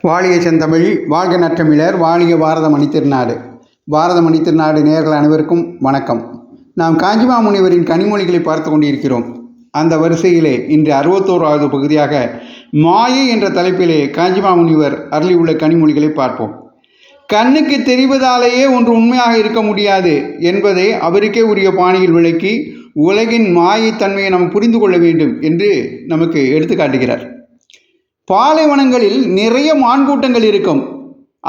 வாழிய செந்தமிழ், வாழ்க நற்றமிழர், வாழிய பாரத மணித்திருநாடு. பாரத மணித்திருநாடு நேயர்கள் அனைவருக்கும் வணக்கம். நாம் காஞ்சிமா முனிவரின் கனிமொழிகளை பார்த்து கொண்டிருக்கிறோம். அந்த வரிசையிலே இன்று 61வது பகுதியாக மாயை என்ற தலைப்பிலே காஞ்சிமா முனிவர் அருளியுள்ள கனிமொழிகளை பார்ப்போம். கண்ணுக்கு தெரிவதாலேயே ஒன்று உண்மையாக இருக்க முடியாது என்பதை அவருக்கே உரிய பாணியில் விளக்கி உலகின் மாயைத்தன்மையை நாம் புரிந்து கொள்ள வேண்டும் என்று நமக்கு எடுத்துக்காட்டுகிறார். பாலைவனங்களில் நிறைய மான்கூட்டங்கள் இருக்கும்.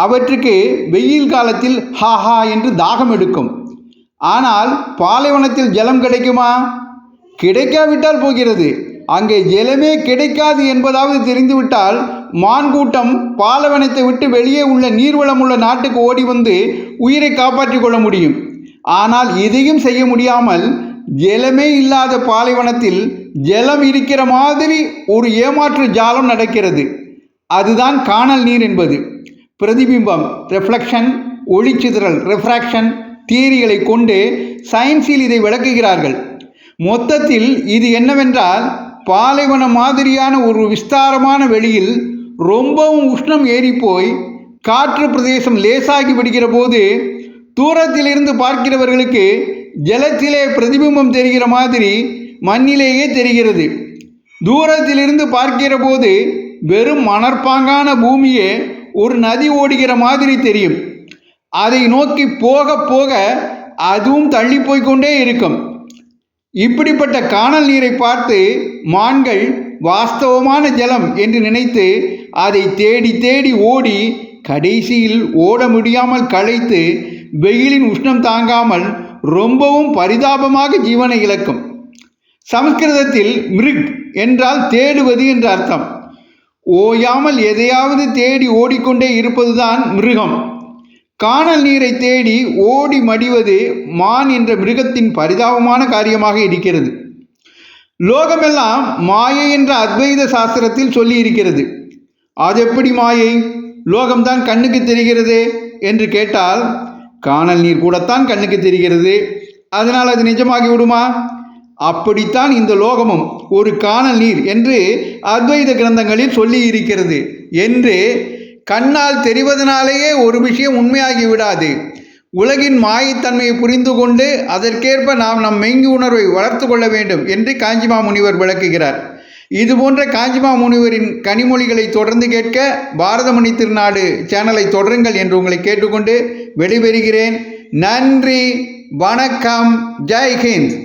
அவற்றுக்கு வெயில் காலத்தில் ஹாஹா என்று தாகம் எடுக்கும். ஆனால் பாலைவனத்தில் ஜலம் கிடைக்குமா? கிடைக்காவிட்டால் போகிறது. அங்கே ஜலமே கிடைக்காது என்பதாவது தெரிந்துவிட்டால் மான்கூட்டம் பாலைவனத்தை விட்டு வெளியே உள்ள நீர்வளம் உள்ள நாட்டுக்கு ஓடி வந்து உயிரை காப்பாற்றிக் கொள்ள முடியும். ஆனால் இதையும் செய்ய முடியாமல் ஜலமே இல்லாத பாலைவனத்தில் ஜலம் இருக்கிற மாதிரி ஒரு ஏமாற்று ஜாலம் நடக்கிறது. அதுதான் காணல் நீர் என்பது. பிரதிபிம்பம் ரெஃப்ளெக்ஷன், ஒளிச்சிதறல் ரெஃப்ராக்ஷன் தியரிகளை கொண்டு சயின்ஸில் இதை விளக்குகிறார்கள். மொத்தத்தில் இது என்னவென்றால், பாலைவனம் மாதிரியான ஒரு விஸ்தாரமான வெளியில் ரொம்பவும் உஷ்ணம் ஏறிப்போய் காற்று பிரதேசம் லேசாகி விடுகிற போது தூரத்திலிருந்து பார்க்கிறவர்களுக்கு ஜலத்திலே பிரதிபிம்பம் தெரிகிற மாதிரி மண்ணிலேயே தெரிகிறது. தூரத்திலிருந்து பார்க்கிற போது வெறும் மணற்பாங்கான பூமியே ஒரு நதி ஓடுகிற மாதிரி தெரியும். அதை நோக்கி போக போக அதுவும் தள்ளி போய்கொண்டே இருக்கும். இப்படிப்பட்ட காணல் நீரை பார்த்து மான்கள் வாஸ்தவமான ஜலம் என்று நினைத்து அதை தேடி தேடி ஓடி கடைசியில் ஓட முடியாமல் களைத்து வெயிலின் உஷ்ணம் தாங்காமல் ரொம்பவும் பரிதாபமாக ஜீவனை இழக்கும். சமஸ்கிருதத்தில் மிருக் என்றால் தேடுவது என்ற அர்த்தம். ஓயாமல் எதையாவது தேடி ஓடிக்கொண்டே இருப்பதுதான் மிருகம். காணல் நீரை தேடி ஓடி மடிவது மான் என்ற மிருகத்தின் பரிதாபமான காரியமாக இருக்கிறது. லோகமெல்லாம் மாயை என்ற அத்வைத சாஸ்திரத்தில் சொல்லி இருக்கிறது. அது எப்படி மாயை? லோகம்தான் கண்ணுக்கு தெரிகிறது என்று கேட்டால், காணல் நீர் கூடத்தான் கண்ணுக்கு தெரிகிறது, அதனால் அது நிஜமாகி விடுமா? அப்படித்தான் இந்த லோகமும் ஒரு காணல் நீர் என்று அத்வைத கிரந்தங்களில் சொல்லி இருக்கிறது என்று கண்ணால் தெரிவதனாலேயே ஒரு விஷயம் உண்மையாகி விடாது. உலகின் மாயத்தன்மையை புரிந்து கொண்டு அதற்கேற்ப நாம் நம் மெய்ஞ் உணர்வை வளர்த்து கொள்ள வேண்டும் என்று காஞ்சிமா முனிவர் விளக்குகிறார். இதுபோன்ற காஞ்சிமா முனிவரின் கனிமொழிகளை தொடர்ந்து கேட்க பாரத மணி திருநாடு சேனலை தொடருங்கள் என்று உங்களை கேட்டுக்கொண்டு விடைபெறுகிறேன். நன்றி, வணக்கம், ஜெய் ஹிந்த்.